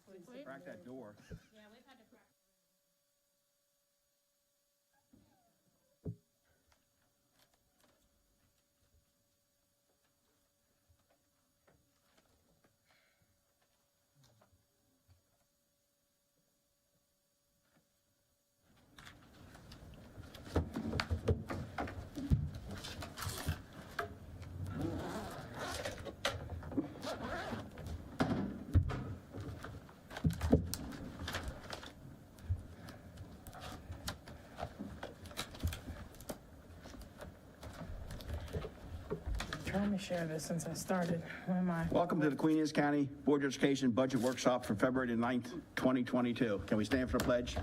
Crack that door. Yeah, we've had to crack. Trying to share this since I started. Where am I? Welcome to the Queen Anne's County Board of Education Budget Workshop for February the 9th, 2022. Can we stand for the pledge?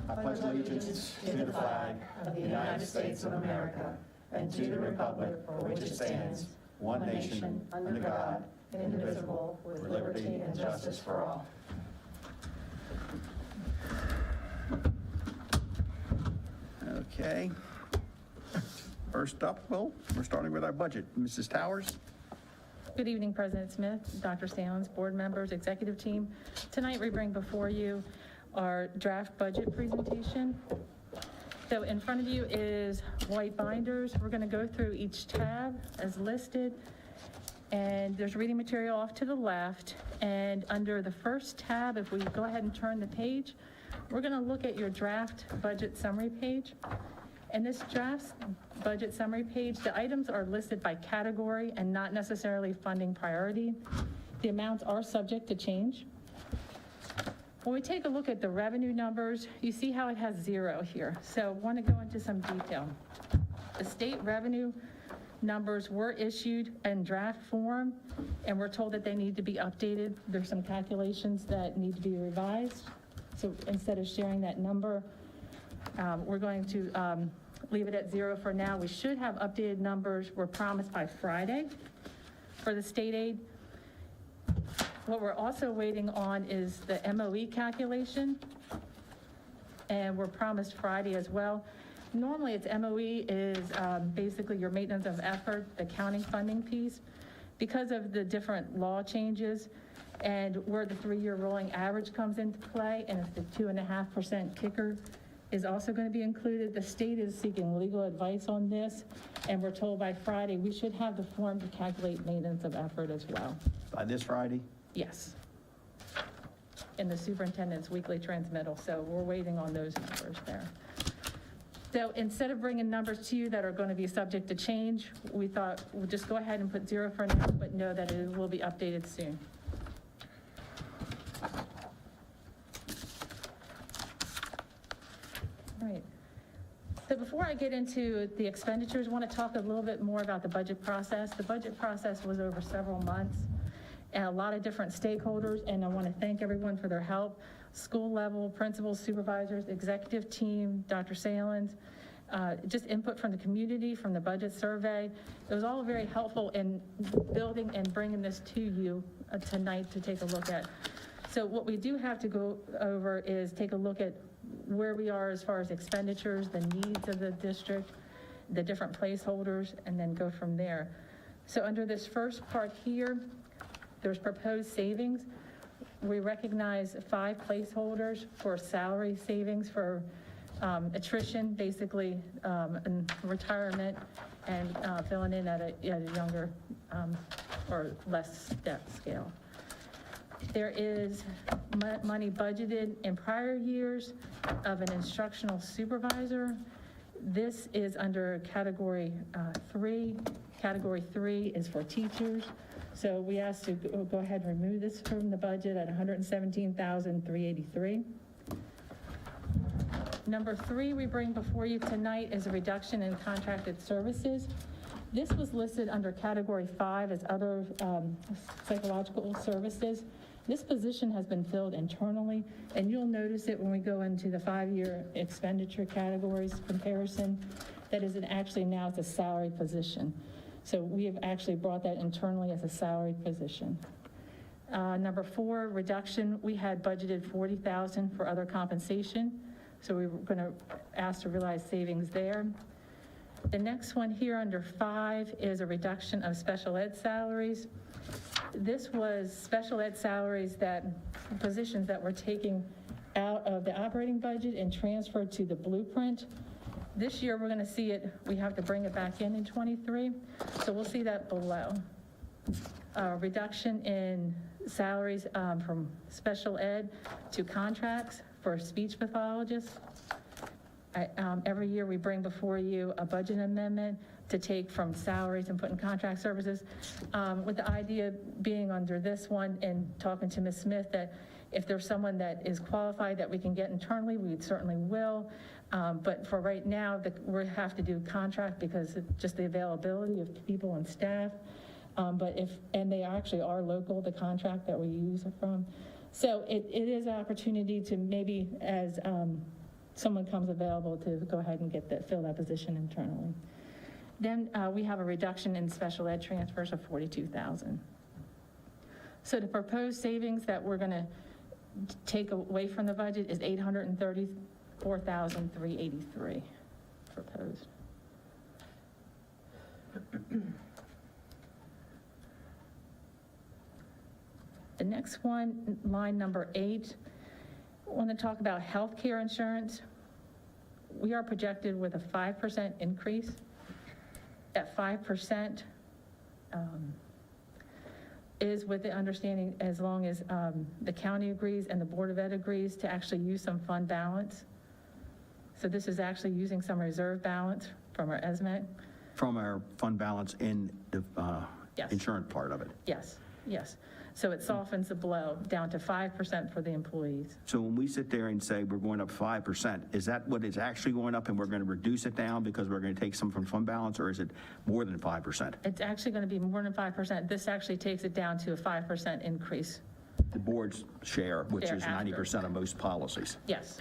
I pledge allegiance to the flag of the United States of America and to the republic for which it stands, one nation, under God, indivisible, with liberty and justice for all. Okay. First up, Will, we're starting with our budget. Mrs. Towers? Good evening, President Smith, Dr. Salins, board members, executive team. Tonight we bring before you our draft budget presentation. So in front of you is white binders. We're going to go through each tab as listed, and there's reading material off to the left. And under the first tab, if we go ahead and turn the page, we're going to look at your draft budget summary page. And this draft budget summary page, the items are listed by category and not necessarily funding priority. The amounts are subject to change. When we take a look at the revenue numbers, you see how it has zero here. So I want to go into some detail. The state revenue numbers were issued in draft form, and we're told that they need to be updated. There's some calculations that need to be revised. So instead of sharing that number, we're going to leave it at zero for now. We should have updated numbers. We're promised by Friday for the state aid. What we're also waiting on is the MOE calculation, and we're promised Friday as well. Normally, it's MOE is basically your maintenance of effort, the counting funding piece. Because of the different law changes and where the 3-year rolling average comes into play, and if the 2.5% kicker is also going to be included. The state is seeking legal advice on this, and we're told by Friday we should have the form to calculate maintenance of effort as well. By this Friday? Yes. In the superintendent's weekly transmittal, so we're waiting on those numbers there. So instead of bringing numbers to you that are going to be subject to change, we thought we'll just go ahead and put zero for now, but know that it will be updated soon. Right. So before I get into the expenditures, I want to talk a little bit more about the budget process. The budget process was over several months and a lot of different stakeholders, and I want to thank everyone for their help. School level, principals, supervisors, executive team, Dr. Salins, just input from the community, from the budget survey. It was all very helpful in building and bringing this to you tonight to take a look at. So what we do have to go over is take a look at where we are as far as expenditures, the needs of the district, the different placeholders, and then go from there. So under this first part here, there's proposed savings. We recognize 5 placeholders for salary savings for attrition, basically, and retirement, and filling in at a younger or less step scale. There is money budgeted in prior years of an instructional supervisor. This is under category 3. Category 3 is for teachers. So we asked to go ahead and remove this from the budget at $117,383. Number 3 we bring before you tonight is a reduction in contracted services. This was listed under category 5 as other psychological services. This position has been filled internally, and you'll notice it when we go into the 5-year expenditure categories comparison. That is actually now it's a salary position. So we have actually brought that internally as a salaried position. Number 4, reduction. We had budgeted $40,000 for other compensation. So we were going to ask to realize savings there. The next one here under 5 is a reduction of special ed salaries. This was special ed salaries positions that were taken out of the operating budget and transferred to the blueprint. This year, we're going to see it, we have to bring it back in 23, so we'll see that below. Reduction in salaries from special ed to contracts for speech pathologists. Every year, we bring before you a budget amendment to take from salaries and put in contract services, with the idea being under this one and talking to Ms. Smith that if there's someone that is qualified that we can get internally, we certainly will. But for right now, we have to do contract because of just the availability of people and staff. And they actually are local, the contract that we use it from. So it is an opportunity to maybe, as someone comes available, to go ahead and fill that position internally. Then we have a reduction in special ed transfers of $42,000. So the proposed savings that we're going to take away from the budget is $834,383 proposed. The next one, line number 8, I want to talk about healthcare insurance. We are projected with a 5% increase. At 5% is with the understanding as long as the county agrees and the Board of Ed agrees to actually use some fund balance. So this is actually using some reserve balance from our ESMAC. From our fund balance in the Yes. insurance part of it. Yes, yes. So it softens the blow down to 5% for the employees. So when we sit there and say we're going up 5%, is that what is actually going up and we're going to reduce it down because we're going to take some from fund balance, or is it more than 5%? It's actually going to be more than 5%. This actually takes it down to a 5% increase. The board's share, which is Thereafter. 90% of most policies. Yes,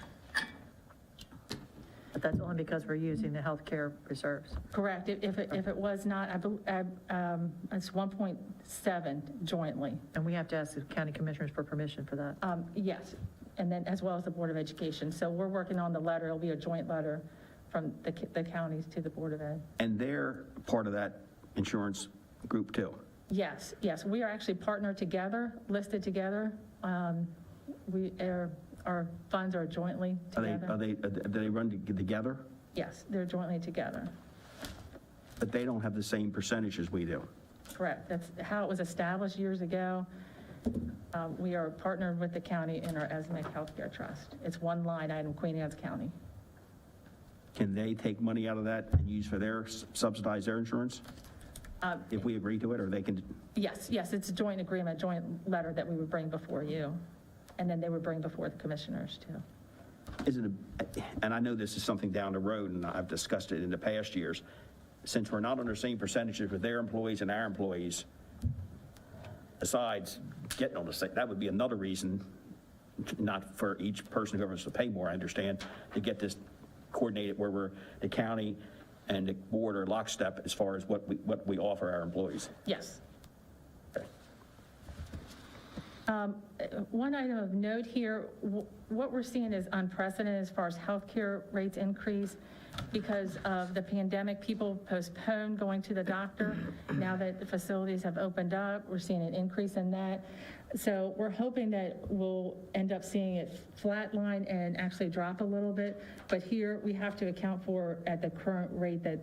But that's only because we're using the healthcare reserves. correct. If it was not, it's 1.7 jointly. And we have to ask the county commissioners for permission for that. Yes, and then as well as the Board of Education. So we're working on the letter. It'll be a joint letter from the counties to the Board of Ed. And they're part of that insurance group too. Yes, yes, we are actually partnered together, listed together. Our funds are jointly Do together. they run together? Yes, they're jointly together. But they don't have the same percentage as we do. Correct. That's how it was established years ago. We are partnered with the county in our ESMAC Healthcare Trust. It's one line item, Queen Anne's County. Can they take money out of that and use for subsidize their insurance? If we agree to it, or they can? Yes, it's a joint agreement, joint letter that we would bring before you. And then they would bring before the commissioners too. And I know this is something down the road, and I've discussed it in the past years, since we're not on the same percentages with their employees and our employees, besides getting on the same, that would be another reason, not for each person who wants to pay more, I understand, to get this coordinated where the county and the board are lockstep as far as what we offer our employees. Yes. One item of note here, what we're seeing is unprecedented as far as healthcare rates increase. Because of the pandemic, people postponed going to the doctor. Now that the facilities have opened up, we're seeing an increase in that. So we're hoping that we'll end up seeing it flatline and actually drop a little bit. But here we have to account for at the current rate that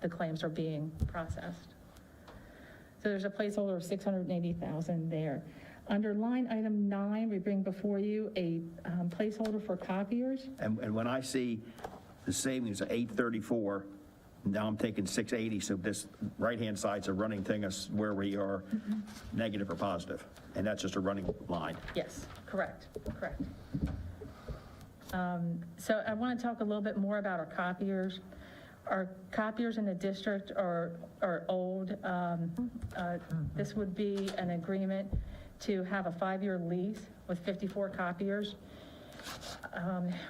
the claims are being processed. So there's a placeholder of $680,000 there. Under line item 9, we bring before you a placeholder for copiers. And when I see the savings of 834, now I'm taking 680, so this right-hand side's a running thing as where we are negative or positive, and that's just a running line. Yes, correct. So I want to talk a little bit more about our copiers. Our copiers in the district are old. This would be an agreement to have a 5-year lease with 54 copiers.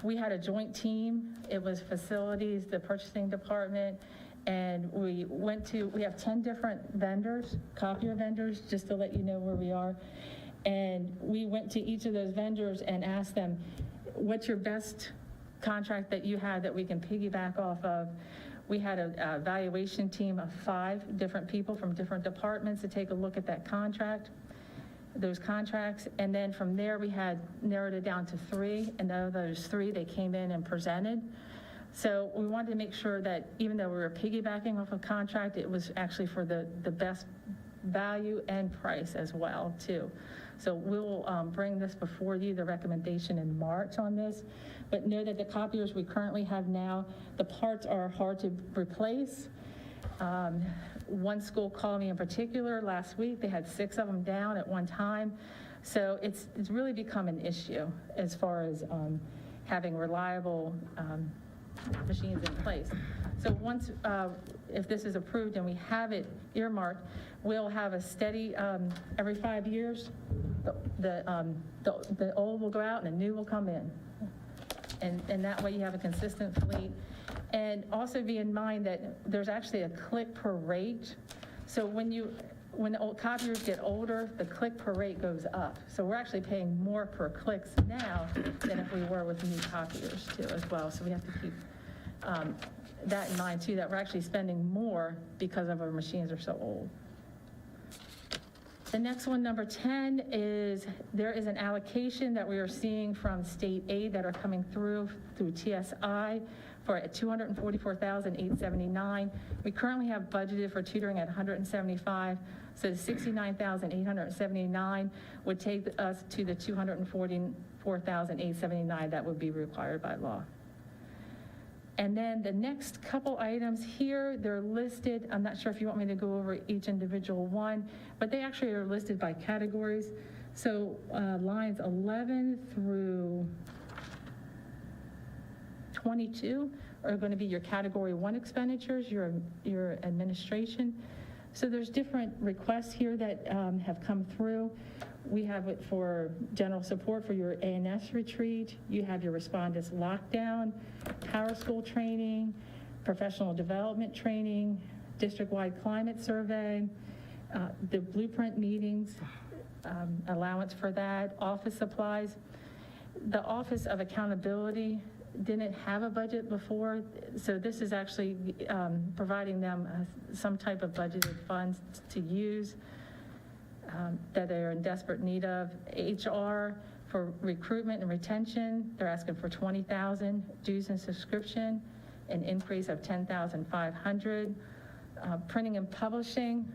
We had a joint team. It was facilities, the purchasing department, and we have 10 different vendors, copier vendors, just to let you know where we are. And we went to each of those vendors and asked them, what's your best contract that you have that we can piggyback off of? We had a evaluation team of 5 different people from different departments to take a look at that contract, those contracts. And then from there, we had narrowed it down to 3. And of those 3, they came in and presented. So we wanted to make sure that even though we were piggybacking off a contract, it was actually for the best value and price as well, too. So we'll bring this before you, the recommendation in March on this. But know that the copiers we currently have now, the parts are hard to replace. One school called me in particular last week. They had 6 of them down at one time. So it's really become an issue as far as having reliable machines in place. So once, if this is approved and we have it earmarked, we'll have a steady, every 5 years, the old will go out and the new will come in. And that way you have a consistent fleet. And also be in mind that there's actually a click per rate. So when the old copiers get older, the click per rate goes up. So we're actually paying more per clicks now than if we were with new copiers too as well. So we have to keep that in mind too, that we're actually spending more because of our machines are so old. The next one, number 10, is there is an allocation that we are seeing from state aid that are coming through TSI for $244,879. We currently have budgeted for tutoring at $175, so the $69,879 would take us to the $244,879 that would be required by law. And then the next couple items here, they're listed. I'm not sure if you want me to go over each individual one, but they actually are listed by categories. So lines 11 through 22 are going to be your category 1 expenditures, your administration. So there's different requests here that have come through. We have it for general support for your ANS retreat. You have your respondents lockdown, Power School training, professional development training, district-wide climate survey, the blueprint meetings, allowance for that, office supplies. The Office of Accountability didn't have a budget before, so this is actually providing them some type of budgeted funds to use that they're in desperate need of. HR for recruitment and retention, they're asking for $20,000. Dues and subscription, an increase of $10,500. Printing and publishing,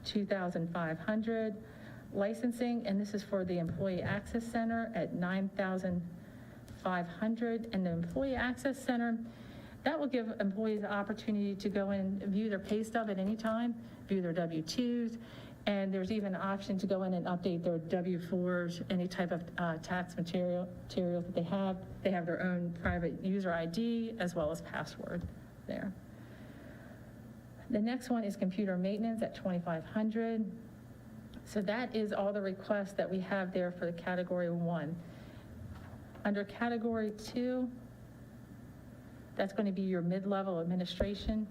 $2,500. Licensing, and this is for the Employee Access Center at $9,500. And the Employee Access Center, that will give employees the opportunity to go in and view their pay stub at any time, view their W-2s, and there's even an option to go in and update their W-4s, any type of tax material that they have. They have their own private user ID as well as password there. The next one is computer maintenance at $2,500. So that is all the requests that we have there for the category 1. Under category 2, that's going to be your mid-level administration.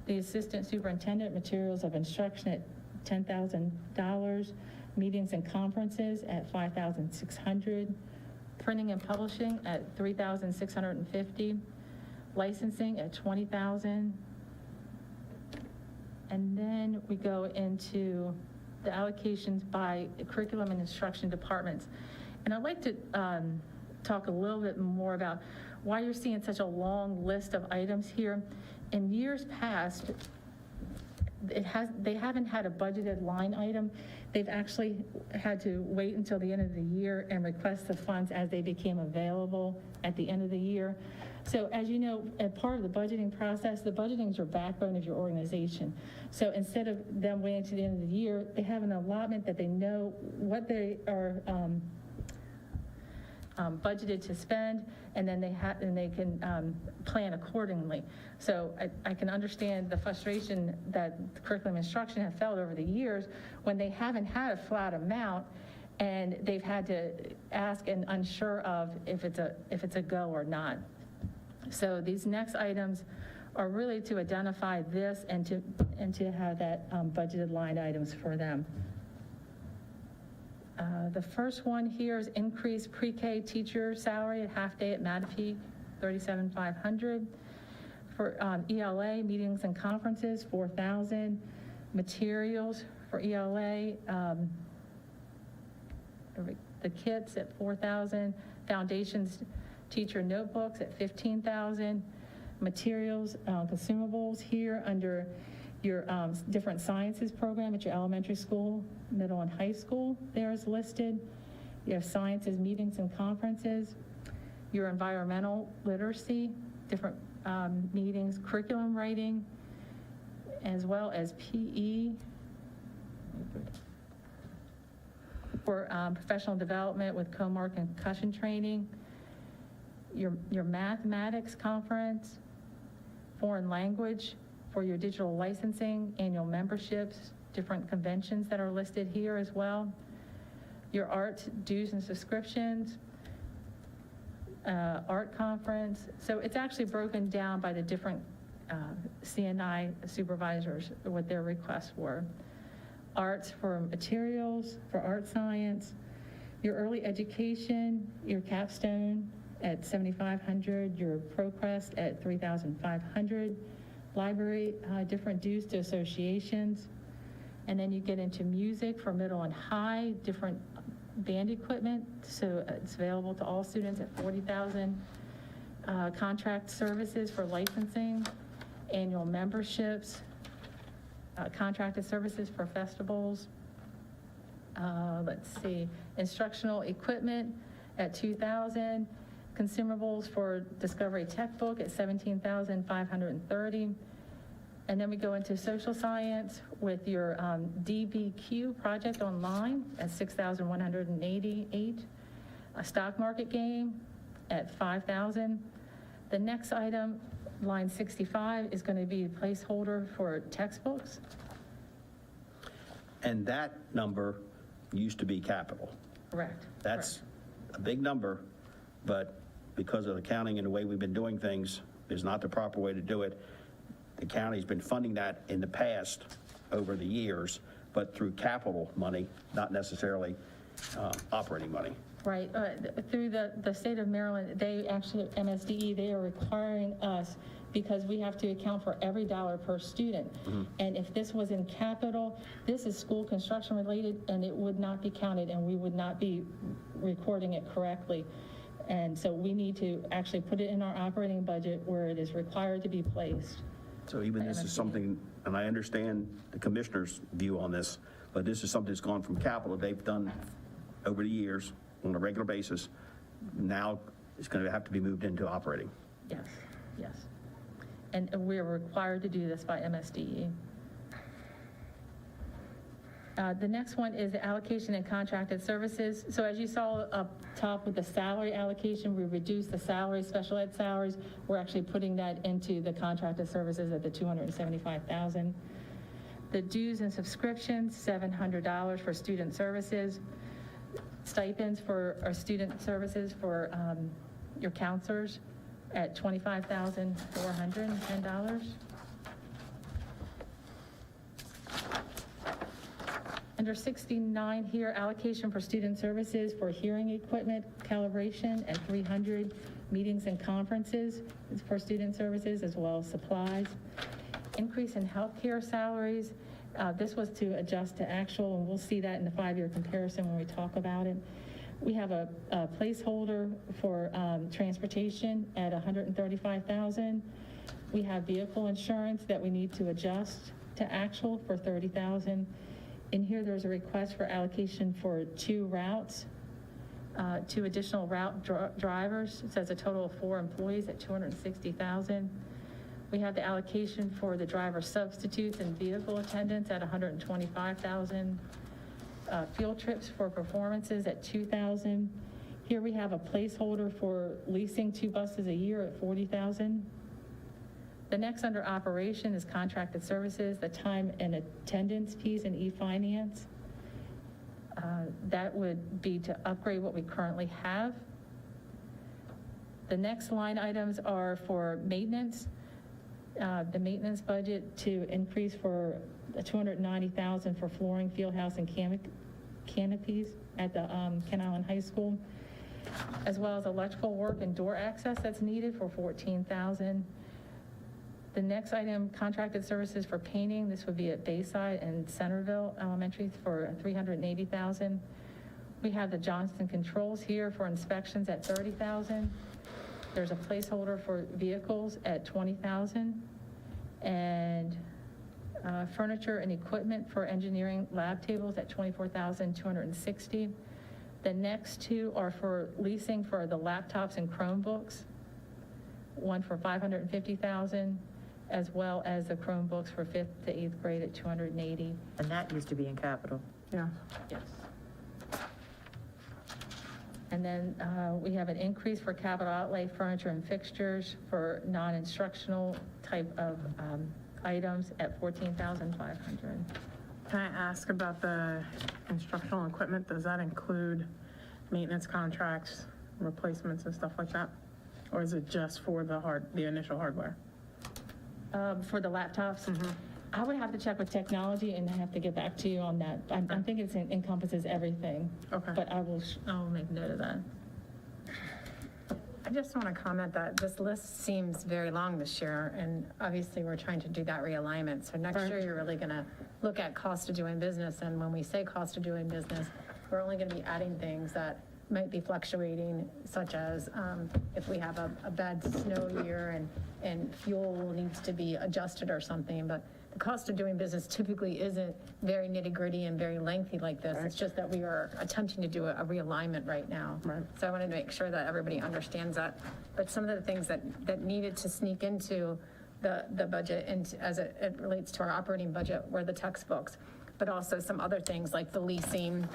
The assistant superintendent, materials of instruction at $10,000, meetings and conferences at $5,600, printing and publishing at $3,650, licensing at $20,000. And then we go into the allocations by curriculum and instruction departments. And I'd like to talk a little bit more about why you're seeing such a long list of items here. In years past, they haven't had a budgeted line item. They've actually had to wait until the end of the year and request the funds as they became available at the end of the year. So as you know, as part of the budgeting process, the budgeting is your backbone of your organization. So instead of them waiting to the end of the year, they have an allotment that they know what they are budgeted to spend, and then they can plan accordingly. So I can understand the frustration that the curriculum instruction have felt over the years when they haven't had a flat amount and they've had to ask and unsure of if it's a go or not. So these next items are really to identify this and to have that budgeted line items for them. The first one here is increased pre-K teacher salary at half day at Mattapique, $37,500. For ELA, meetings and conferences, $4,000. Materials for ELA, the kits at $4,000. Foundations teacher notebooks at $15,000. Materials, consumables here under your different sciences program at your elementary school, middle and high school, there is listed. You have sciences, meetings and conferences. Your environmental literacy, different meetings, curriculum writing, as well as PE for professional development with co-mark and concussion training, your mathematics conference, foreign language for your digital licensing, annual memberships, different conventions that are listed here as well, your art dues and subscriptions, art conference. So it's actually broken down by the different CNI supervisors, what their requests were. Arts for materials, for art science, your early education, your capstone at $7,500, your ProQuest at $3,500, library, different dues to associations, and then you get into music for middle and high, different band equipment, so it's available to all students at $40,000. Contract services for licensing, annual memberships, contracted services for festivals. Let's see, instructional equipment at $2,000, consumables for Discovery Tech Book at $17,530. And then we go into social science with your DBQ project online at $6,188. A stock market game at $5,000. The next item, line 65, is going to be placeholder for textbooks. And that number used to be capital. Correct. That's a big number, but because of the counting and the way we've been doing things is not the proper way to do it. The county's been funding that in the past over the years, but through capital money, not necessarily operating money. Right, through the state of Maryland, they actually, MSDE, they are requiring us, because we have to account for every dollar per student. And if this was in capital, this is school construction related, and it would not be counted, and we would not be recording it correctly. And so we need to actually put it in our operating budget where it is required to be placed. So even this is something, and I understand the commissioner's view on this, but this is something that's gone from capital they've done over the years on a regular basis. Now it's going to have to be moved into operating. Yes, yes. And we're required to do this by MSDE. The next one is the allocation and contracted services. So as you saw up top with the salary allocation, we reduced the salaries, special ed salaries. We're actually putting that into the contracted services at the $275,000. The dues and subscriptions, $700 for student services. Stipends for our student services for your counselors at $25,410. Under 69 here, allocation for student services for hearing equipment calibration at $300, meetings and conferences for student services as well as supplies. Increase in healthcare salaries. This was to adjust to actual, and we'll see that in the 5-year comparison when we talk about it. We have a placeholder for transportation at $135,000. We have vehicle insurance that we need to adjust to actual for $30,000. In here, there's a request for allocation for 2 routes, 2 additional route drivers. It says a total of 4 employees at $260,000. We have the allocation for the driver substitutes and vehicle attendants at $125,000. Field trips for performances at $2,000. Here we have a placeholder for leasing 2 buses a year at $40,000. The next under operation is contracted services, the time and attendance piece and e-finance. That would be to upgrade what we currently have. The next line items are for maintenance. The maintenance budget to increase for $290,000 for flooring, field house, and canopies at the Kent Island High School, as well as electrical work and door access that's needed for $14,000. The next item, contracted services for painting. This would be at Bayside and Centerville Elementary for $380,000. We have the Johnston Controls here for inspections at $30,000. There's a placeholder for vehicles at $20,000. And furniture and equipment for engineering lab tables at $24,260. The next two are for leasing for the laptops and Chromebooks, one for $550,000, as well as the Chromebooks for 5th to 8th grade at $280,000. And that used to be in capital. Yeah. Yes. And then we have an increase for capital outlay furniture and fixtures for non-instructional type of items at $14,500. Can I ask about the instructional equipment? Does that include maintenance contracts, replacements and stuff like that? Or is it just for the initial hardware? For the laptops, I would have to check with technology and I have to get back to you on that. I think it encompasses everything. Okay. But I'll make note of that. I just want to comment that this list seems very long this year, and obviously we're trying to do that realignment. So next year, you're really going to look at cost of doing business, and when we say cost of doing business, we're only going to be adding things that might be fluctuating, such as if we have a bad snow year and fuel needs to be adjusted or something, but the cost of doing business typically isn't very nitty-gritty and very lengthy like this. It's just that we are attempting to do a realignment right now. Right. So I wanted to make sure that everybody understands that. But some of the things that needed to sneak into the budget and as it relates to our operating budget were the textbooks, but also some other things like the leasing,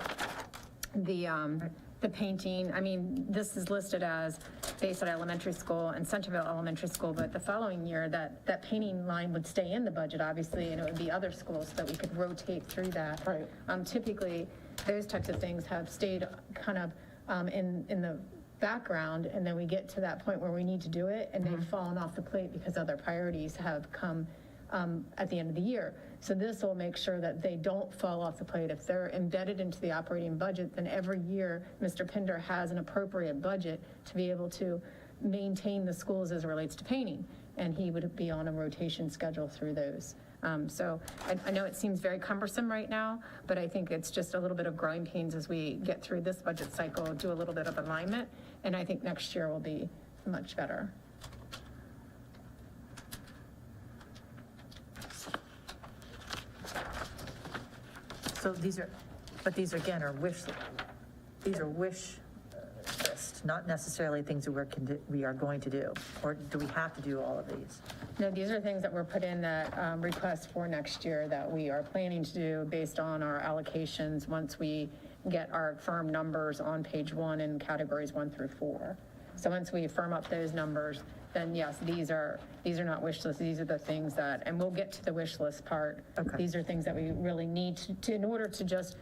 the painting. I mean, this is listed as Bayside Elementary School and Centerville Elementary School, but the following year, that painting line would stay in the budget, obviously, and it would be other schools so that we could rotate through that. Right. Typically, those types of things have stayed kind of in the background, and then we get to that point where we need to do it, and they've fallen off the plate because other priorities have come at the end of the year. So this will make sure that they don't fall off the plate. If they're embedded into the operating budget, then every year, Mr. Pinder has an appropriate budget to be able to maintain the schools as it relates to painting, and he would be on a rotation schedule through those. So I know it seems very cumbersome right now, but I think it's just a little bit of growing pains as we get through this budget cycle, do a little bit of alignment, and I think next year will be much better. So these are again are wish lists, not necessarily things that we are going to do, or do we have to do all of these? No, these are things that were put in that request for next year that we are planning to do based on our allocations once we get our firm numbers on page 1 in categories 1 through 4. So once we firm up those numbers, then yes, these are not wish lists. These are the things that, and we'll get to the wish list part. Okay. These are things that we really need to in order to just,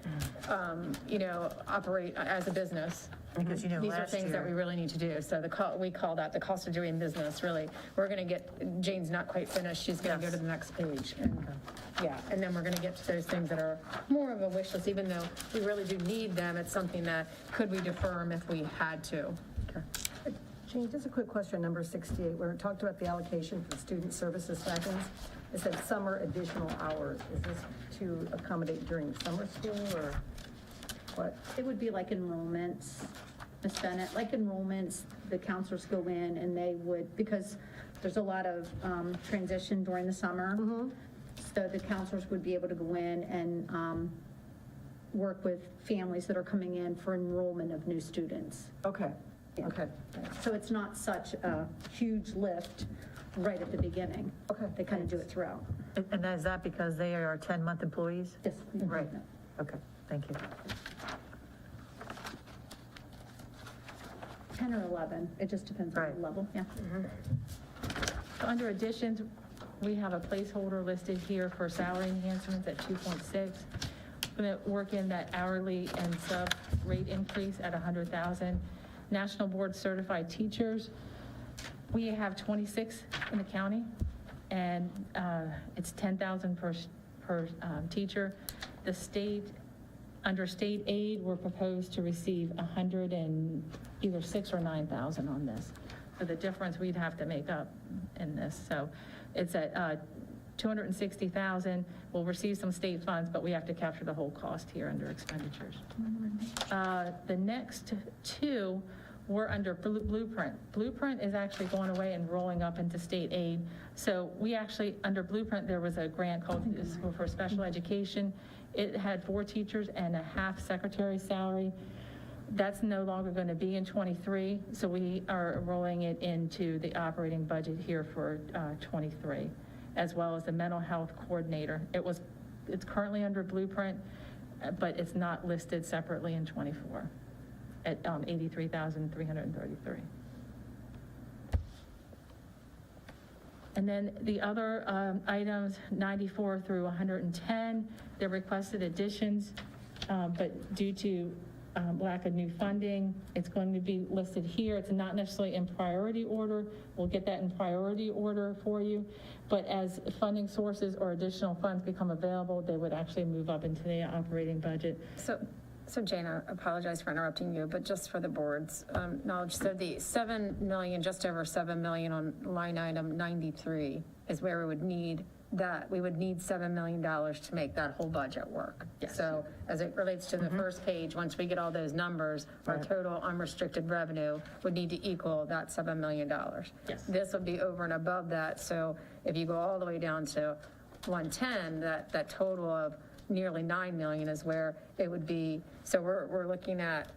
operate as a business. Because These are last things that we year, really need to do. So we call that the cost of doing business, really. We're going to get, Jane's not quite finished. She's going to go Yes. to the next page. And then we're going to get to those things that are more of a wish list, even though we really do need them. It's something that could we defer them if we had to. Jane, just a quick question, number 68, where it talked about the allocation for student services stipends. It said summer additional hours. Is this to accommodate during summer school or what? It would be like enrollments, Ms. Bennett, like enrollments, the counselors go in and they would, because there's a lot of transition during the summer. So the counselors would be able to go in and work with families that are coming in for enrollment of new students. Okay, Yeah. okay. So it's not such a huge lift right at the beginning. Okay, They kind of do it throughout. and is that because they are 10-month employees? Yes. Right. Okay, thank you. 10 or 11, it just depends on Right. the level, yeah. So under additions, we have a placeholder listed here for salary enhancements at 2.6. I'm going to work in that hourly and sub rate increase at 100,000. National Board Certified Teachers, we have 26 in the county, and it's 10,000 per teacher. The state, under state aid, we're proposed to receive 100 and either 6 or 9,000 on this. So the difference we'd have to make up in this. So it's at $260,000. We'll receive some state funds, but we have to capture the whole cost here under expenditures. The next two were under Blueprint. Blueprint is actually going away and rolling up into state aid. So we actually, under Blueprint, there was a grant called for special education. It had 4 teachers and a half secretary salary. That's no longer going to be in '23, so we are rolling it into the operating budget here for '23, as well as the mental health coordinator. It's currently under Blueprint, but it's not listed separately in '24 at $83,333. And then the other items, 94 through 110, they're requested additions, but due to lack of new funding, it's going to be listed here. It's not necessarily in priority order. We'll get that in priority order for you. But as funding sources or additional funds become available, they would actually move up into the operating budget. So Jane, I apologize for interrupting you, but just for the board's knowledge, so the 7 million, just over 7 million on line item 93 is where we would need that. We would need $7 million to make that whole budget work. Yes. So as it relates to the first page, once we get all those numbers, our total unrestricted revenue would need to equal that $7 million. Yes. This would be over and above that. So if you go all the way down to 110, that total of nearly 9 million is where it would be. So we're looking at,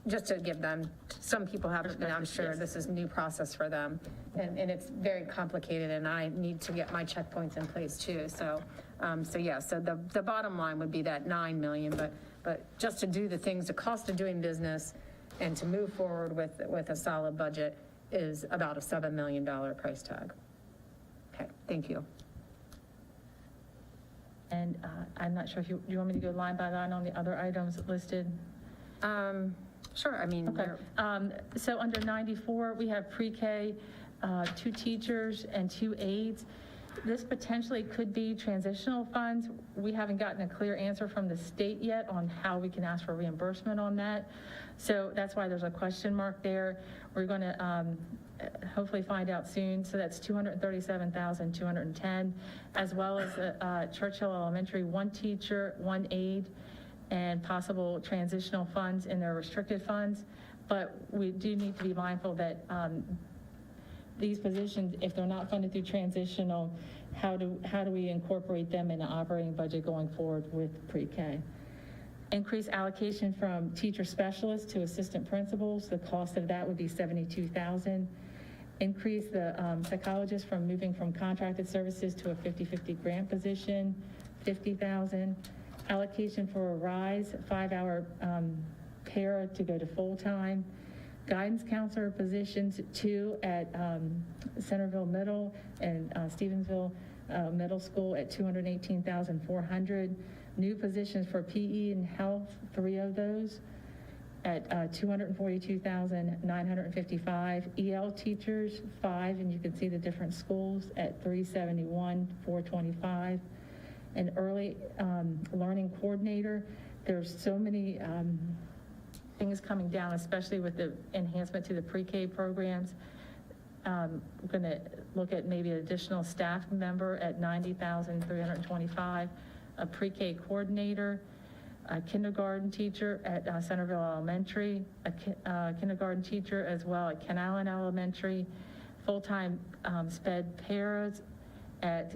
just to give them, some people haven't been, I'm sure this is a new process for them, and it's very complicated, and I need to get my checkpoints in place too. So the bottom line would be that 9 million, but just to do the things, the cost of doing business and to move forward with a solid budget is about a $7 million price tag. Okay, thank you. And I'm not sure if you want me to go line by line on the other items listed? Sure, I mean, Okay. So under 94, we have pre-K, 2 teachers and 2 aides. This potentially could be transitional funds. We haven't gotten a clear answer from the state yet on how we can ask for reimbursement on that. So that's why there's a question mark there. We're going to hopefully find out soon. So that's $237,210, as well as Churchill Elementary, 1 teacher, 1 aide, and possible transitional funds in their restricted funds. But we do need to be mindful that these positions, if they're not funded through transitional, how do we incorporate them in the operating budget going forward with pre-K? Increase allocation from teacher specialists to assistant principals. The cost of that would be $72,000. Increase the psychologist from moving from contracted services to a 50-50 grant position, $50,000. Allocation for a rise, 5-hour para to go to full-time. Guidance counselor positions, 2 at Centerville Middle and Stevensville Middle School at $218,400. New positions for PE and health, 3 of those at $242,955. EL teachers, 5, and you can see the different schools at $371,425. An early learning coordinator. There's so many things coming down, especially with the enhancement to the pre-K programs. We're going to look at maybe an additional staff member at $90,325, a pre-K coordinator, a kindergarten teacher at Centerville Elementary, a kindergarten teacher as well at Ken Island Elementary, full-time sped paras at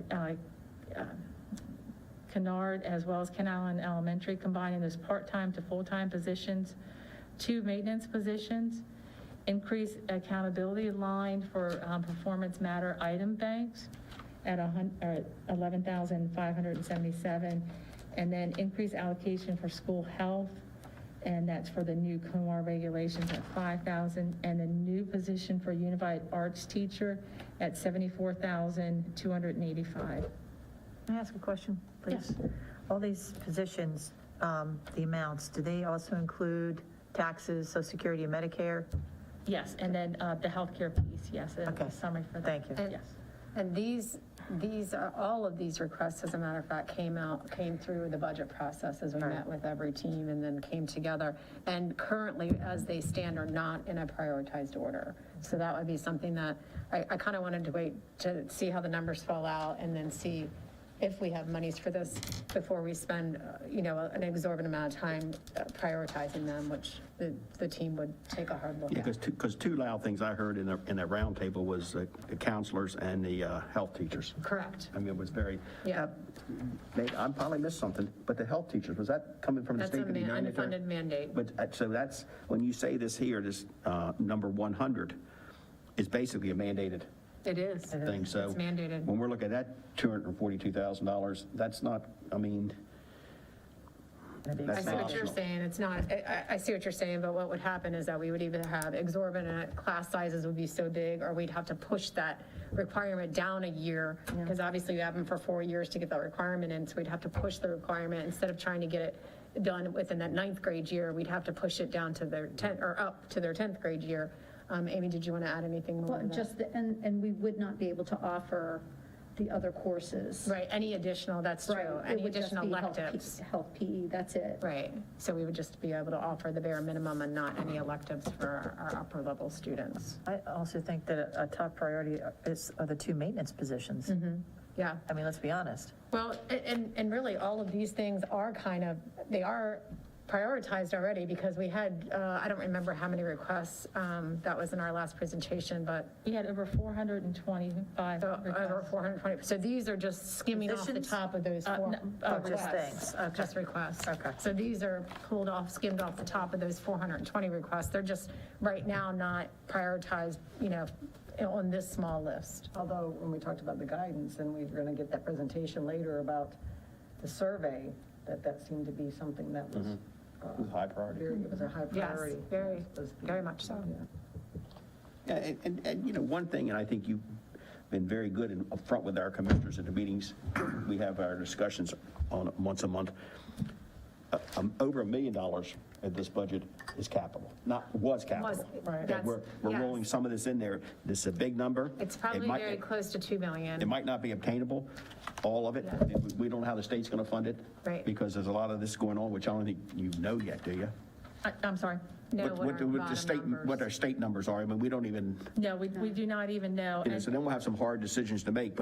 Kennard as well as Ken Island Elementary, combining those part-time to full-time positions, 2 maintenance positions, increase accountability line for performance matter item banks at $11,577, and then increase allocation for school health, and that's for the new COMAR regulations at $5,000, and a new position for unified arts teacher at $74,285. Can I ask a question, please? Yes. All these positions, the amounts, do they also include taxes, Social Security, and Medicare? Yes, and then the healthcare piece, yes, Okay. a summary for that. Thank you. And- Yes. And these all of these requests, as a matter of fact, came through the budget process as we met with every team and then came together. And currently, as they stand, are not in a prioritized order. So that would be something that I kind of wanted to wait to see how the numbers fall out and then see if we have monies for this before we spend, an exorbitant amount of time prioritizing them, which the team would take a hard look Yeah, at. because two loud things I heard in that roundtable was the counselors and the health teachers. Correct. I mean, it was very. Yeah. Maybe I probably missed something, but the health teachers, was that coming from the That's state? an to be mandatory? unfunded mandate. But, so that's, when you say this here, this number 100 is basically a mandated It is. thing, so. It's mandated. When we're looking at $242,000, that's not, I mean. I That's see not what you're optional. saying, it's not, I see what you're saying, but what would happen is that we would either have exorbitant class sizes would be so big, or we'd have to push that requirement down a year, because obviously you have them for 4 years to get that requirement in, so we'd have to push the requirement, instead of trying to get it done within that 9th grade year, we'd have to push it down to their 10th, or up to their 10th grade year. Amy, did you want to add anything more Well, to that? just, and we would not be able to offer the other courses. Right, any additional, that's Right, true, it any would just additional be health electives. Health PE, that's it. Right, so we would just be able to offer the bare minimum and not any electives for our upper level students. I also think that a top priority are the 2 maintenance positions. Yeah. I mean, let's be honest. Well, and really, all of these things are they are prioritized already, because we had, I don't remember how many requests that was in our last presentation, but We had over 425 over requests. 420. So these are just skimming off the Positions? top of those Uh, four no, just requests. things. Okay. Just requests. Okay. So these are skimmed off the top of those 420 requests. They're just, right now, not prioritized, on this small list. Although, when we talked about the guidance, and we're going to get that presentation later about the survey, that seemed to be something that was It was high priority. it was a high Yes, priority. very much so. Yeah, and one thing, and I think you've been very good and upfront with our commissioners at the meetings, we have our discussions on once a month. Over $1 million at this budget is capital, was capital. Right. That we're Yes. rolling some of this in there. This is a big number. It's It probably might- very close to 2 million. It might not be obtainable, all of it. We don't know how the state's going to fund it. Right. Because there's a lot of this going on, which I don't think you know yet, do you? I'm sorry. No, What our state numbers are. I mean, we don't even, No, we do not even know. you know, so then we'll have some hard decisions to make,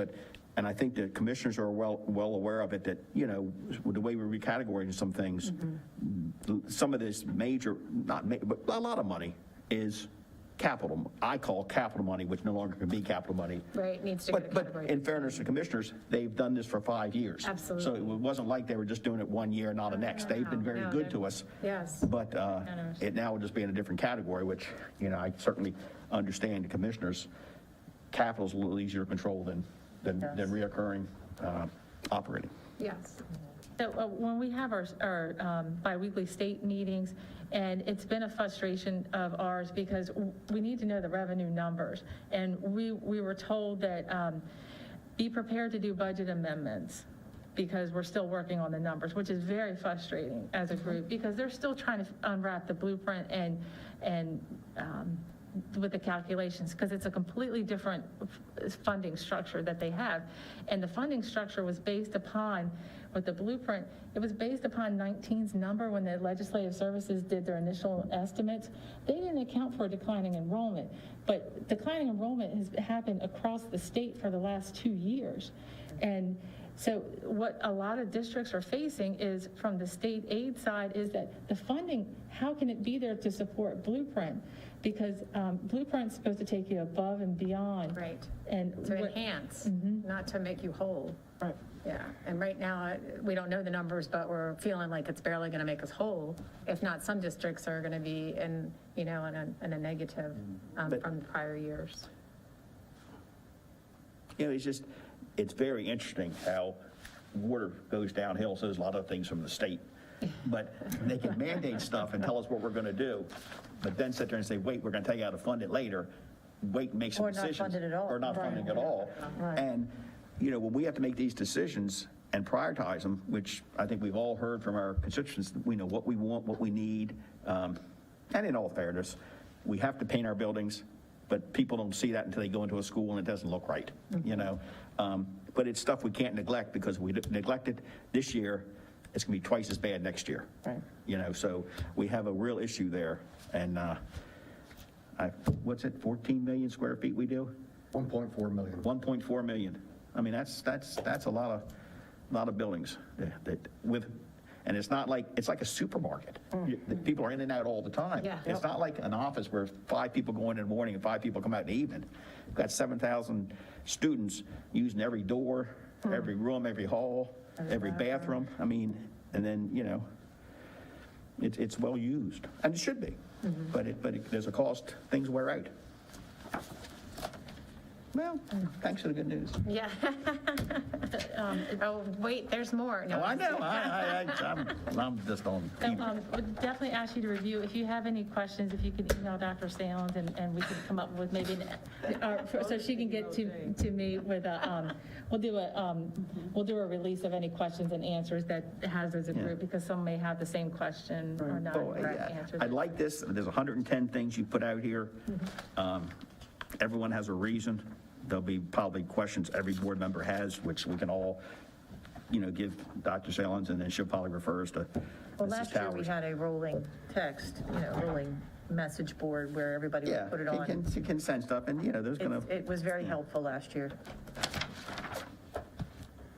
and I think the commissioners are well aware of it, that, with the way we're recategorizing some things, some of this major, but a lot of money is capital, I call capital money, which no longer can be capital money. Right, needs to get a But category. in fairness to commissioners, they've done this for 5 years. Absolutely. So it wasn't like they were just doing it 1 year, not the next. They've been very No, good they're- to us. Yes. But it now will just be in a different category, which, I certainly understand the commissioners. Capital's a little easier to control than reoccurring operating. Yes. So when we have our biweekly state meetings, and it's been a frustration of ours because we need to know the revenue numbers. And we were told that be prepared to do budget amendments because we're still working on the numbers, which is very frustrating as a group because they're still trying to unwrap the blueprint and with the calculations, because it's a completely different funding structure that they have. And the funding structure was based upon, with the blueprint, it was based upon 19's number when the legislative services did their initial estimates. They didn't account for declining enrollment, but declining enrollment has happened across the state for the last 2 years. And so what a lot of districts are facing is, from the state aid side, is that the funding, how can it be there to support Blueprint? Because Blueprint's supposed to take you above and beyond. Right. And To what- enhance, not to make you whole. Right. Yeah, and right now, we don't know the numbers, but we're feeling like it's barely going to make us whole. If not, some districts are going to be in a negative from prior years. It's very interesting how water goes downhill, so there's a lot of things from the state. But they can mandate stuff and tell us what we're going to do, but then sit there and say, wait, we're going to tell you how to fund it later, wait and make some Or not decisions. fund it at all. Or not funding at all. Right. And, when we have to make these decisions and prioritize them, which I think we've all heard from our constituents, we know what we want, what we need, and in all fairness, we have to paint our buildings, but people don't see that until they go into a school and it doesn't look right, you know? But it's stuff we can't neglect, because if we neglect it this year, it's gonna be twice as bad next year. Right. You know, so we have a real issue there, and what's it, 14 million square feet we do? 1.4 million. 1.4 million. I mean, that's a lot of buildings that with, and it's not like, it's like a supermarket. The people are in and out all the time. Yeah. It's not like an office where 5 people go in the morning and 5 people come out in the evening. We've got 7,000 students using every door, every room, every hall, every bathroom. I mean, and then, you know, it's well used, and it should be. But there's a cost, things wear out. Well, thanks for the good news. Yeah. Oh, wait, there's more. No, Oh, I know, I'm just on. So, would definitely ask you to review, if you have any questions, if you could email Dr. Salins, and we could come up with maybe, so she can get to me with a, we'll do a release of any questions and answers that has as a group, because some may have the same question or not Oh, correct yeah. answers. I like this, there's 110 things you put out here. Everyone has a reason. There'll be probably questions every board member has, which we can all, you know, give Dr. Salins, and then she'll probably refer us to Well, Mrs. last year we Towers. had a rolling text, rolling message board where everybody Yeah, would put it you on. can send stuff, and, you know, there's gonna, It was very helpful last year.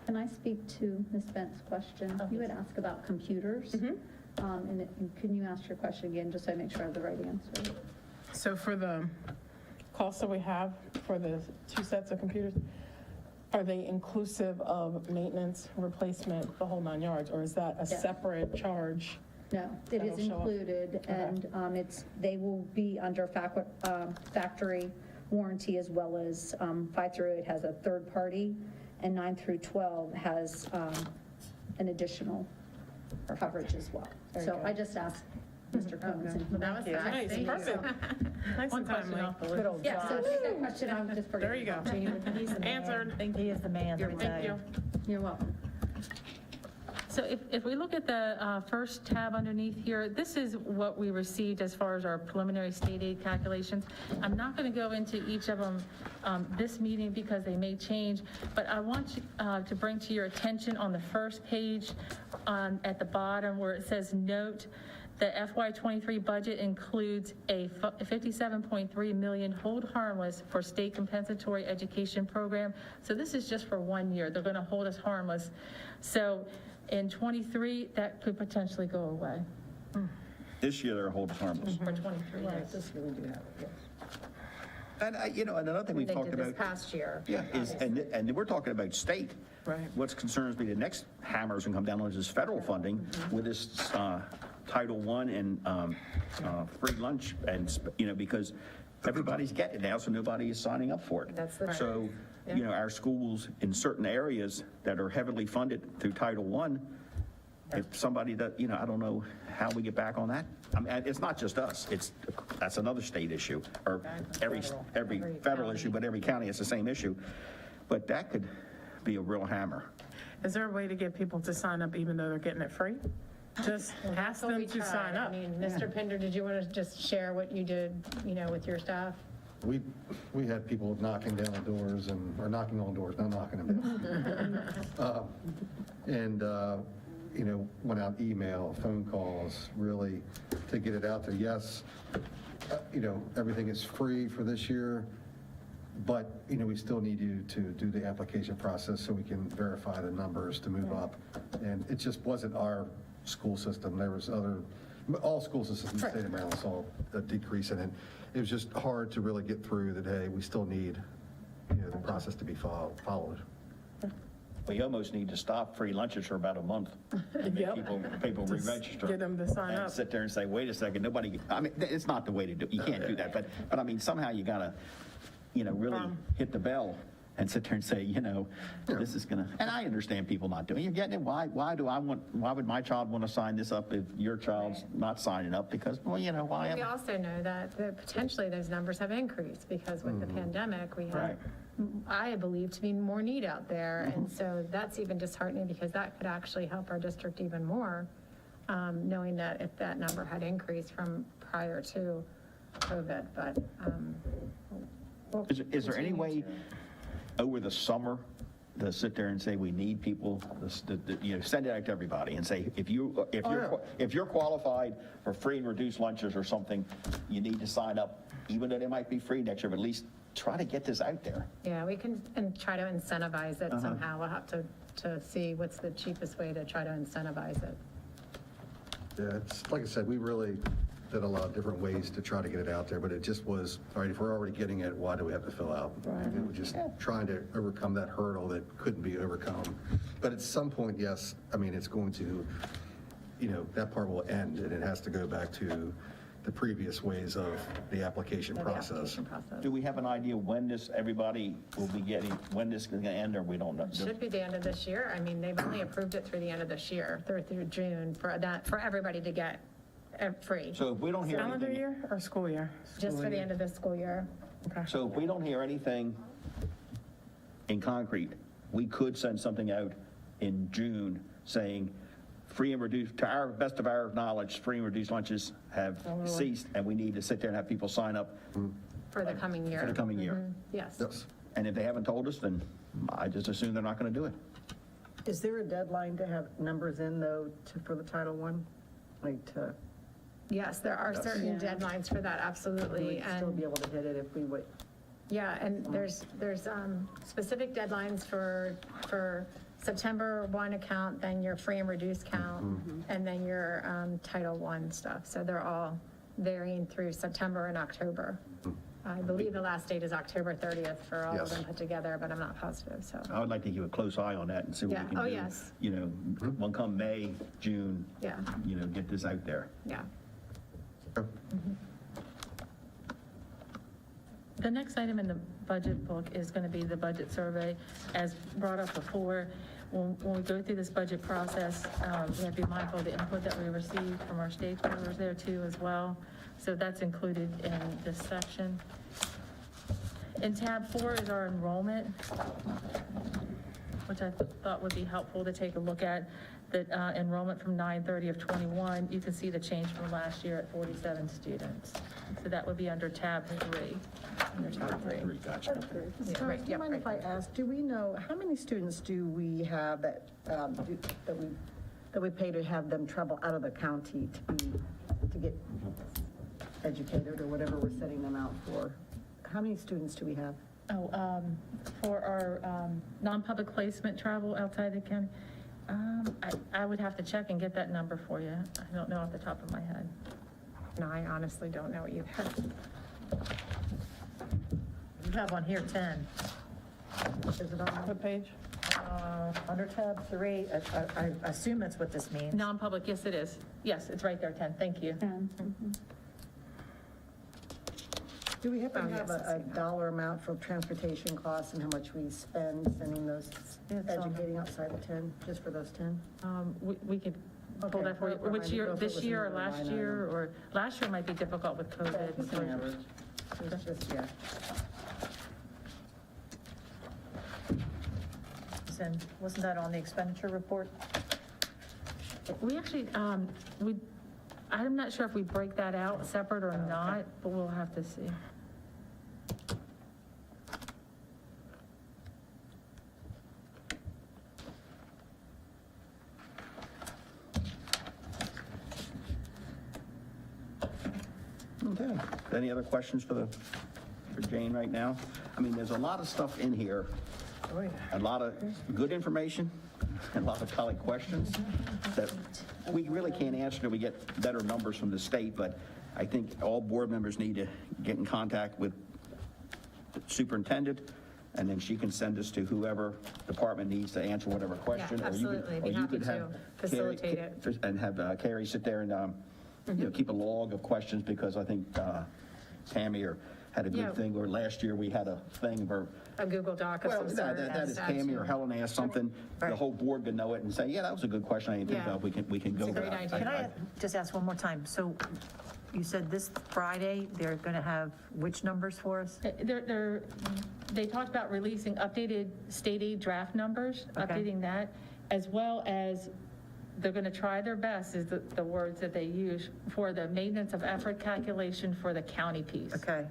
Can I speak to Ms. Bent's question? You had asked about computers. And can you ask your question again, just so I make sure I have the right answer? So for the costs that we have for the 2 sets of computers, are they inclusive of maintenance, replacement, the whole 9 yards, or is that a Yeah. separate charge? No, it is That'll show up. included, and they will be under factory warranty, as well as 5 through 8 has a third party, and 9 through 12 has an additional coverage as well. So I just asked Mr. Combs. and- that was fast. Nice, Thank you. perfect. Nice One and question timely. off the list. Good old Yeah, so Josh. take that question, I'm just forgetting. There you go. He's the man. Answered. I think he is the man, let me tell Thank you. You're welcome. So if we look at the first tab underneath here, this is what we received as far as our preliminary state aid calculations. I'm not going to go into each of them this meeting because they may change, but I want you to bring to your attention on the first page at the bottom where it says note, the FY23 budget includes a $57.3 million hold harmless for state compensatory education program. So this is just for 1 year. They're going to hold us harmless. So in 23, that could potentially go away. this year they're holding harmless. For 23, yes. And, you know, and another thing we've They talked did this about. past year. Yeah, and we're talking about state. Right. What concerns me, the next hammer's gonna come down on is federal funding with this Title I and free lunch, and, you know, because everybody's getting it now, so nobody is signing up for it. That's the- So, you know, our schools in certain areas that are heavily funded through Title I, if somebody that, you know, I don't know how we get back on that. I mean, it's not just us, that's another state issue, or every federal issue, but every county has the same issue. But that could be a real hammer. Is there a way to get people to sign up even though they're getting it free? Just ask That's what we them to tried. sign up. I mean, Mr. Pinder, did you want to just share what you did, with your staff? We had people knocking down doors or knocking on doors, not knocking them down. And went out email, phone calls, really to get it out there. Yes, everything is free for this year, but, we still need you to do the application process so we can verify the numbers to move up. And it just wasn't our school system. There was all school systems in the state of Maryland saw a decrease in it. It was just hard to really get through that, hey, we still need, the process to be followed. We almost need to stop free lunches for about a month. And make people re-register. Get them to sign And up. sit there and say, wait a second, nobody, I mean, it's not the way to do, you can't do that, but I mean, somehow you gotta, really hit the bell and sit there and say, this is gonna, and I understand people not doing it. You're getting it, why would my child want to sign this up if your child's not signing up? Because, why am We also know that potentially those numbers have increased because with the pandemic, we have, Right. I believe, to be more need out there. And so that's even disheartening because that could actually help our district even more, knowing that if that number had increased from prior to COVID, but, we'll Is there any continue way to- over the summer to sit there and say, we need people, send it out to everybody and say, if you're qualified for free and reduced lunches or something, you need to sign up, even though they might be free next year, but at least try to get this out there. Yeah, we can, and try to incentivize it somehow. We'll have to see what's the cheapest way to try to incentivize it. Yeah, it's, like I said, we really did a lot of different ways to try to get it out there, but it just was, all right, if we're already getting it, why do we have to fill out? It was just trying to overcome that hurdle that couldn't be overcome. But at some point, yes, I mean, it's going to, that part will end, and it has to go back to the previous ways of the application The process. application process. Do we have an idea when everybody will be getting, when this is going to end, or we don't know? Should be the end of this year. I mean, they've only approved it through the end of this year, through June, for everybody to get free, So if we don't hear Calendar anything, year or school year? just for the end of this school year. so if we don't hear anything in concrete, we could send something out in June saying, free and reduced, to our best of our knowledge, free and reduced lunches have ceased, and we need to sit there and have people sign up For the coming year. for the coming year. Yes. Yes. And if they haven't told us, then I just assume they're not going to do it. Is there a deadline to have numbers in, though, for the Title I? Like, to, Yes, there are certain deadlines for that, absolutely. we'd still And be able to hit it if we would. yeah, and there's specific deadlines for September 1 account, then your free and reduced count, and then your Title I stuff. So they're all varying through September and October. I believe the last date is October 30th for all of Yes. them put together, but I'm not positive, so. I would like to keep a close eye on that and see what Yeah. we can do. Oh, yes. When come May, June, Yeah, get this out there. yeah. The next item in the budget book is going to be the budget survey. As brought up before, when we go through this budget process, we have to be mindful of the input that we receive from our stakeholders there too as well. So that's included in this section. In tab 4 is our enrollment, which I thought would be helpful to take a look at. The enrollment from 9/30 of '21, you can see the change from last year at 47 students. So that would be under tab 3. Under tab 3. Gotcha. Ms. Yeah, Thomas, right, do you yeah, mind if I right. ask, do we know, how many students do we have that we pay to have them travel out of the county to get educated or whatever we're setting them out for? How many students do we have? For our non-public placement travel outside the county, I would have to check and get that number for you. I don't know off the top of my head. No, I honestly don't know either. You have on here 10. Is it on? What page? Under tab 3, I assume that's what this means. Non-public, yes, it is. Yes, it's right there, 10. Thank you. Do we happen to Oh, have yes, I a see that. dollar amount for transportation costs and how much we spend sending those, It's on- educating outside of 10, just for those 10? We could pull Okay, that for you. whatever, I Which didn't know year, if it this was year or another last line year? item. Or last year might be difficult with COVID. It's an average. It's just, yeah. And wasn't that on the expenditure report? We actually, I'm not sure if we break that out separate or not, but we'll have to see. Okay. Any other questions for Jane right now? I mean, there's a lot of stuff in here, a lot of good information, and a lot of probably questions that we really can't answer till we get better numbers from the state, but I think all board members need to get in contact with the superintendent, and then she can send us to whoever department needs to answer whatever question. or you could- absolutely. Be or you happy could to have facilitate it. And have Carrie sit there and, keep a log of questions, because I think Tammy had a Yeah. good thing, where last year we had a thing where, A Google Doc of well, some that sort. that is Tammy or Helen asked something, the whole board could know it and say, yeah, that was a good question, I didn't think Yeah. of, we can go It's a with great that. idea. Can I just ask one more time? So you said this Friday, they're going to have which numbers for us? They talked about releasing updated state aid draft numbers, Okay. updating that, as well as they're going to try their best, is the words that they use, for the maintenance of effort calculation for the county piece. Okay,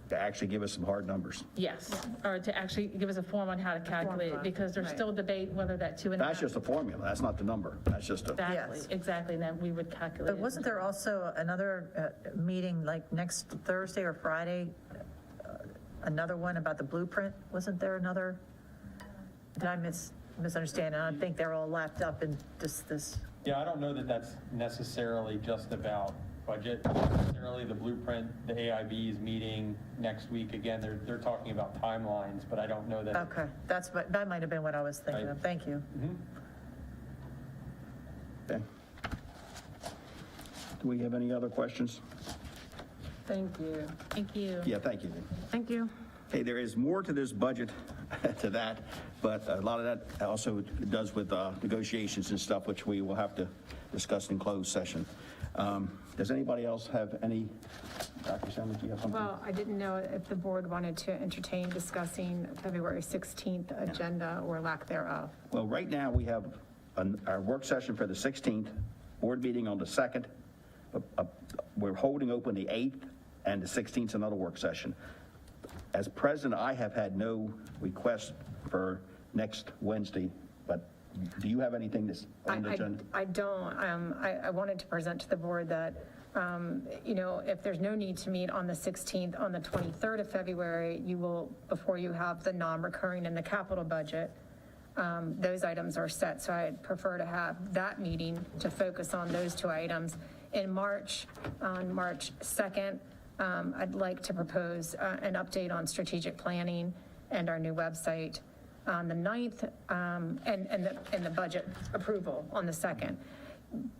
To actually give us some hard numbers. Yes, or to actually give us a form on how to calculate it, because there's still debate whether that 2.5. That's just a formula, that's not the number, that's just a, Exactly, Yes. exactly, and then we would calculate but it. wasn't there also another meeting like next Thursday or Friday? Another one about the blueprint? Wasn't there another? Did I misunderstand? And I think they're all lapped up in just this. Yeah, I don't know that that's necessarily just about budget. Necessarily the blueprint, the AIB is meeting next week. Again, they're talking about timelines, but I don't know that. Okay, that might have been what I was thinking of. Thank you. okay. Do we have any other questions? Thank you. Thank you. Yeah, thank you. Thank you. Okay, there is more to this budget, to that, but a lot of that also does with negotiations and stuff, which we will have to discuss in closed session. Does anybody else have any, Dr. Sanders, do you have something? Well, I didn't know if the board wanted to entertain discussing February 16th agenda or lack thereof. Well, right now, we have our work session for the 16th, board meeting on the 2nd. We're holding open the 8th, and the 16th is another work session. As president, I have had no request for next Wednesday, but do you have anything that's on the agenda? I don't. I wanted to present to the board that, if there's no need to meet on the 16th, on the 23rd of February, you will, before you have the non-recurring and the capital budget, those items are set. So I'd prefer to have that meeting to focus on those two items. In March, on March 2nd, I'd like to propose an update on strategic planning and our new website on the 9th, and the budget approval on the 2nd.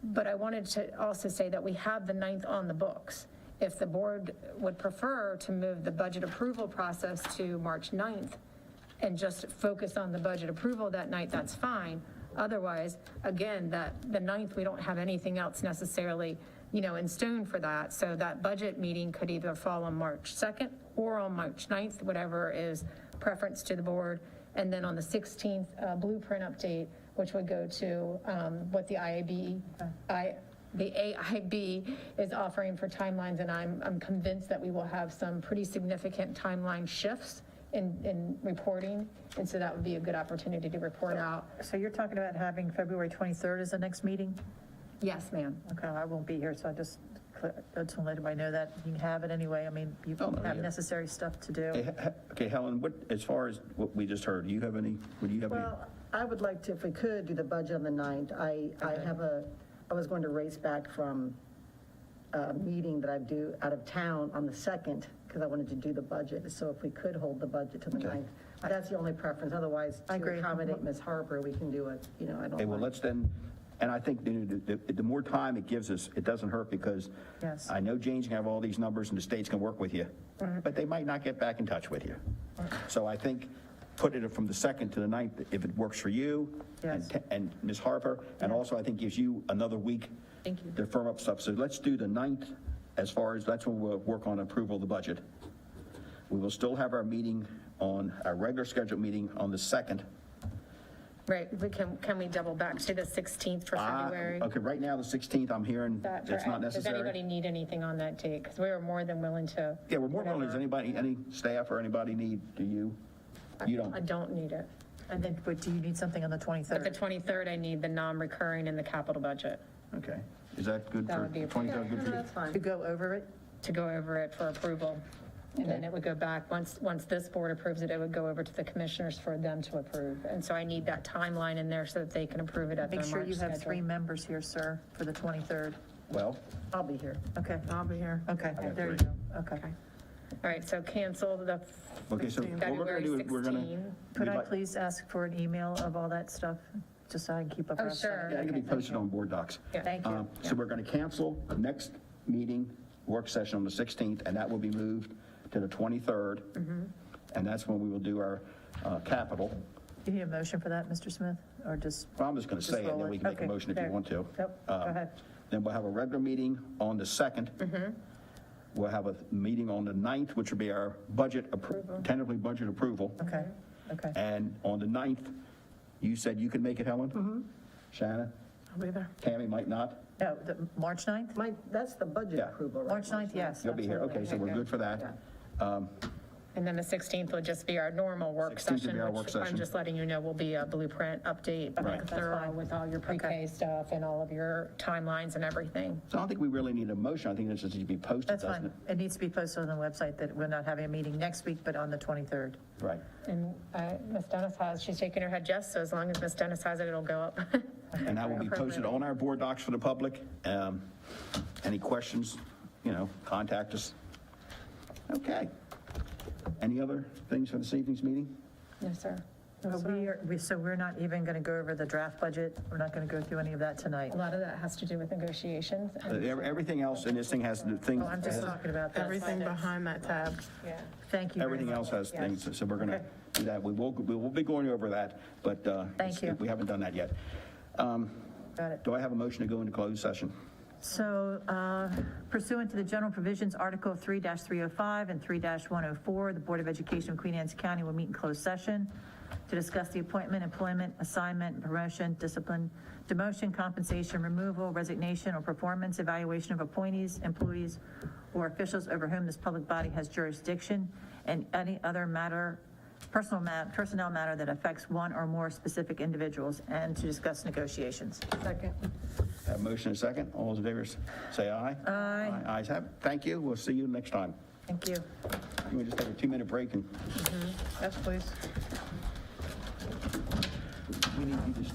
But I wanted to also say that we have the 9th on the books. If the board would prefer to move the budget approval process to March 9th and just focus on the budget approval that night, that's fine. Otherwise, again, the 9th, we don't have anything else necessarily, in stone for that. So that budget meeting could either fall on March 2nd or on March 9th, whatever is preference to the board. And then on the 16th, blueprint update, which would go to what the AIB is offering for timelines. And I'm convinced that we will have some pretty significant timeline shifts in reporting. And so that would be a good opportunity to report out. So you're talking about having February 23rd as the next meeting? Yes, ma'am. Okay, I won't be here, so I just want to let everybody know that you can have it anyway. I mean, you Oh, no, have yeah. necessary stuff to do. Okay, Helen, as far as what we just heard, do you have any, would you have any? Well, I would like to, if we could, do the budget on the 9th. I was going to race back from a meeting that I do out of town on the 2nd, because I wanted to do the budget. So if we could hold the budget to the 9th, that's the only preference. Otherwise, I to agree. accommodate Ms. Harper, we can do it, I don't Okay, well, mind. let's then, and I think the more time it gives us, it doesn't hurt, because Yes. I know Jane's gonna have all these numbers and the state's gonna work with you, but they might not get back in touch with you. So I think putting it from the 2nd to the 9th, if it works for you Yes. and Ms. Harper, and also I think gives you another week Thank you. to firm up stuff. So let's do the 9th, as far as, that's when we'll work on approval of the budget. We will still have our meeting on, our regular scheduled meeting on the 2nd. Right, can we double back to the 16th for February? Okay, right now, the 16th, I'm hearing That- it's not Does necessary. anybody need anything on that date? Because we are more than willing to. Yeah, we're more willing, does whatever. anybody, any staff or anybody need, do you? You I don't? don't need it. And then, but do you need something on the But the 23rd? 23rd, I need the non-recurring and the capital budget Okay. Is that good That for, would be 23rd, good for you? fine. To go over it? to go over it for approval. And then it would go back, once this board approves it, it would go over to the commissioners for them to approve. And so I need that timeline in there so that they can approve it at their Make March sure you have 3 schedule. members here, sir, for the 23rd. Well, I'll be here. Okay, I'll be here. okay, got there you 3. go. Okay. All right, so cancel the okay, so what we're gonna February do is we're gonna. 16. Could we'd I like- please ask for an email of all that stuff, just so I can keep Oh, abreast of sure. it? Yeah, it can be posted on board docs. Yeah. Thank you. So we're gonna cancel the next meeting, work session on the 16th, and that will be moved to the 23rd. And that's when we will do our capital. Do you need a motion for that, Mr. Smith, or just? Well, I'm just gonna say it, roll then we can make a Okay, motion if you there. want to. Yep, go ahead. Then we'll have a regular meeting on the 2nd. We'll have a meeting on the 9th, which will be our budget, tentatively budget approval. Okay, okay. And on the 9th, you said you could make it, Helen? Shanna? I'll be there. Tammy might not. No, the March 9th? That's the budget Yeah. approval, right? March 9th, yes. You'll be here. Okay, so we're good for that. And then the 16th would just be our normal work 16th would session, be our work which I'm session. just letting you know will be a blueprint update, Right. thorough with all your pre-K stuff and all of your timelines and everything. So I don't think we really need a motion. I think this just needs to be posted, That's doesn't fine. it? It needs to be posted on the website that we're not having a meeting next week, but on the 23rd. Right. And Ms. Dennis she's shaking her head yes, so as long as Ms. Dennis has it, it'll go up. And that will be posted on our board docs for the public. Any questions, contact us. Okay. Any other things for this evening's meeting? No, sir. So we're not even going to go over the draft budget? We're not going to go through any of that tonight? A lot of that has to do with negotiations. and- Everything else in this thing has the things, Oh, I'm just talking about that. Everything behind that tab. Thank you very everything much. else has things, so we're going to Okay. do that. We will be going over that, but Thank you. we haven't done that yet. Got it. Do I have a motion to go into closed session? So pursuant to the general provisions, Article 3-305 and 3-104, the Board of Education of Queen Anne's County will meet in closed session to discuss the appointment, employment, assignment, promotion, discipline, demotion, compensation, removal, resignation, or performance evaluation of appointees, employees, or officials over whom this public body has jurisdiction, and any other matter, personnel matter that affects one or more specific individuals, and to discuss negotiations. Second. Have a motion and a second. All those in favor say aye. Aye. Ayes have it. Thank you. We'll see you next time. Thank you. Can we just take a 2-minute break and Yes, please. we need you to